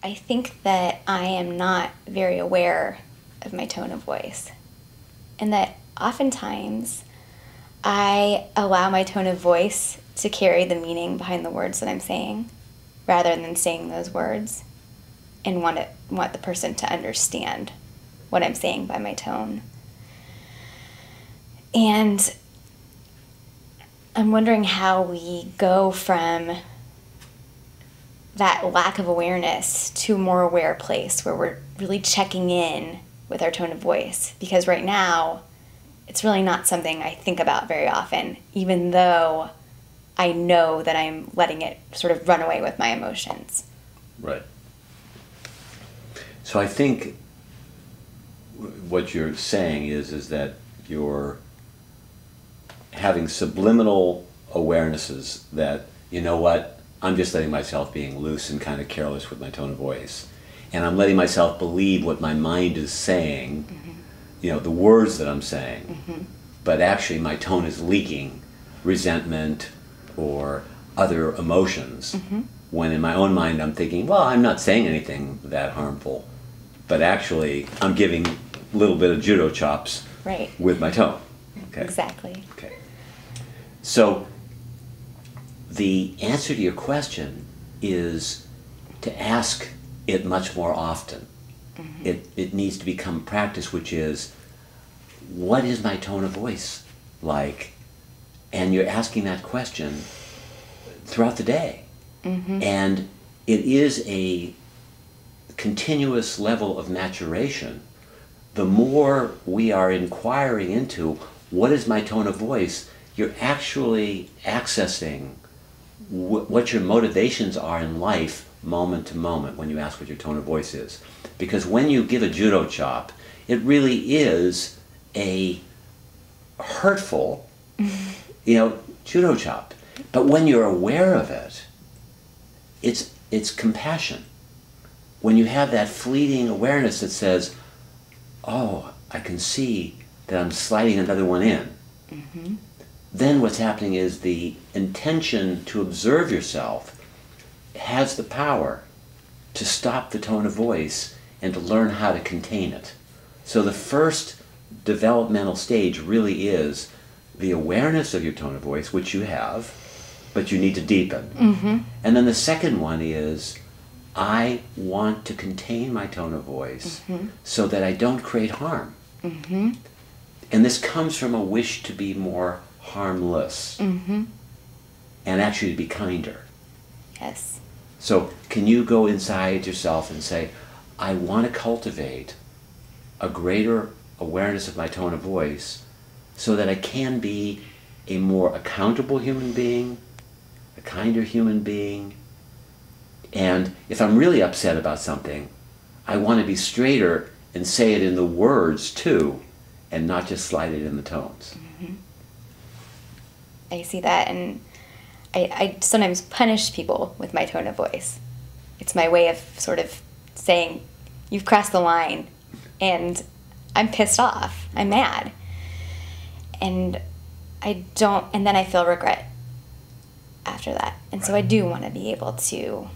I think that I am not very aware of my tone of voice, and that oftentimes I allow my tone of voice to carry the meaning behind the words that I'm saying rather than saying those words, and want the person to understand what I'm saying by my tone. And I'm wondering how we go from that lack of awareness to a more aware place where we're really checking in with our tone of voice. Because right now, it's really not something I think about very often, even though I know that I'm letting it sort of run away with my emotions. Right. So I think what you're saying is that you're having subliminal awarenesses that, you know what, I'm just letting myself being loose and kind of careless with my tone of voice. And I'm letting myself believe what my mind is saying, the words that I'm saying. But actually my tone is leaking resentment or other emotions. When in my own mind I'm thinking, well, I'm not saying anything that harmful. But actually I'm giving a little bit of judo chops with my tone. Okay. Exactly. Okay. So the answer to your question is to ask it much more often. It needs to become practice, which is, what is my tone of voice like? And you're asking that question throughout the day. And it is a continuous level of maturation. The more we are inquiring into what is my tone of voice, you're actually accessing what your motivations are in life moment to moment when you ask what your tone of voice is. Because when you give a judo chop, it really is a hurtful, judo chop. But when you're aware of it, it's compassion. When you have that fleeting awareness that says, oh, I can see that I'm sliding another one in. Then what's happening is the intention to observe yourself has the power to stop the tone of voice and to learn how to contain it. So the first developmental stage really is the awareness of your tone of voice, which you have, but you need to deepen. And then the second one is, I want to contain my tone of voice so that I don't create harm. And this comes from a wish to be more harmless and actually to be kinder. Yes. So can you go inside yourself and say, I want to cultivate a greater awareness of my tone of voice so that I can be a more accountable human being, a kinder human being. And if I'm really upset about something, I want to be straighter and say it in the words too, and not just slide it in the tones. I see that, and I sometimes punish people with my tone of voice. It's my way of sort of saying, you've crossed the line, and I'm pissed off, I'm mad. And then I feel regret after that. And so I do want to be able to,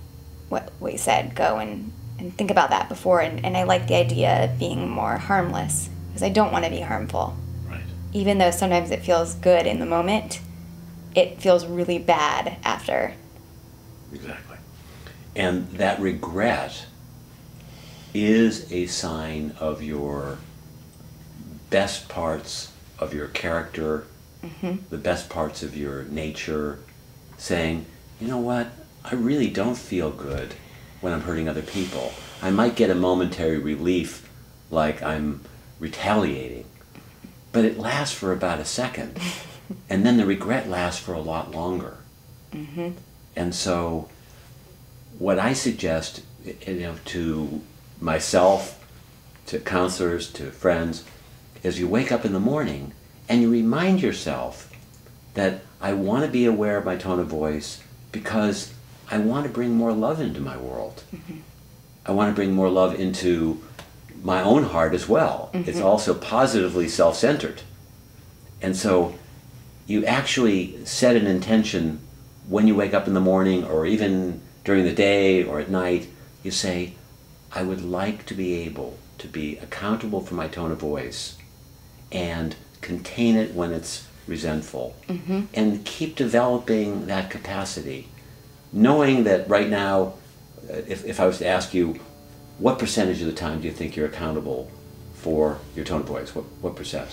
what we said, go and think about that before. And I like the idea of being more harmless, because I don't want to be harmful. Right. Even though sometimes it feels good in the moment, it feels really bad after. Exactly. And that regret is a sign of your best parts of your character, the best parts of your nature, saying, you know what, I really don't feel good when I'm hurting other people. I might get a momentary relief, like I'm retaliating, but it lasts for about a second. And then the regret lasts for a lot longer. And so what I suggest, to myself, to counselors, to friends, is you wake up in the morning and you remind yourself that I want to be aware of my tone of voice because I want to bring more love into my world. I want to bring more love into my own heart as well. It's also positively self-centered. And so you actually set an intention when you wake up in the morning or even during the day or at night. you say, I would like to be able to be accountable for my tone of voice and contain it when it's resentful, and keep developing that capacity, knowing that right now, if I was to ask you, what percentage of the time do you think you're accountable for your tone of voice? What percent?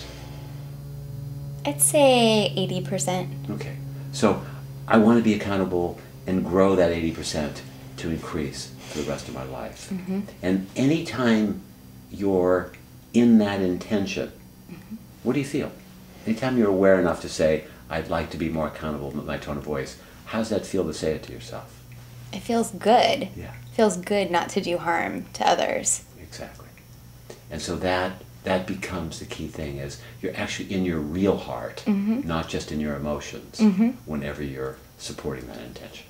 I'd say 80%. Okay. So I want to be accountable and grow that 80% to increase for the rest of my life. And anytime you're in that intention, what do you feel? Anytime you're aware enough to say, I'd like to be more accountable with my tone of voice, how does that feel to say it to yourself? It feels good. Yeah. It feels good not to do harm to others. Exactly. And so that becomes the key thing, is you're actually in your real heart, not just in your emotions, whenever you're supporting that intention.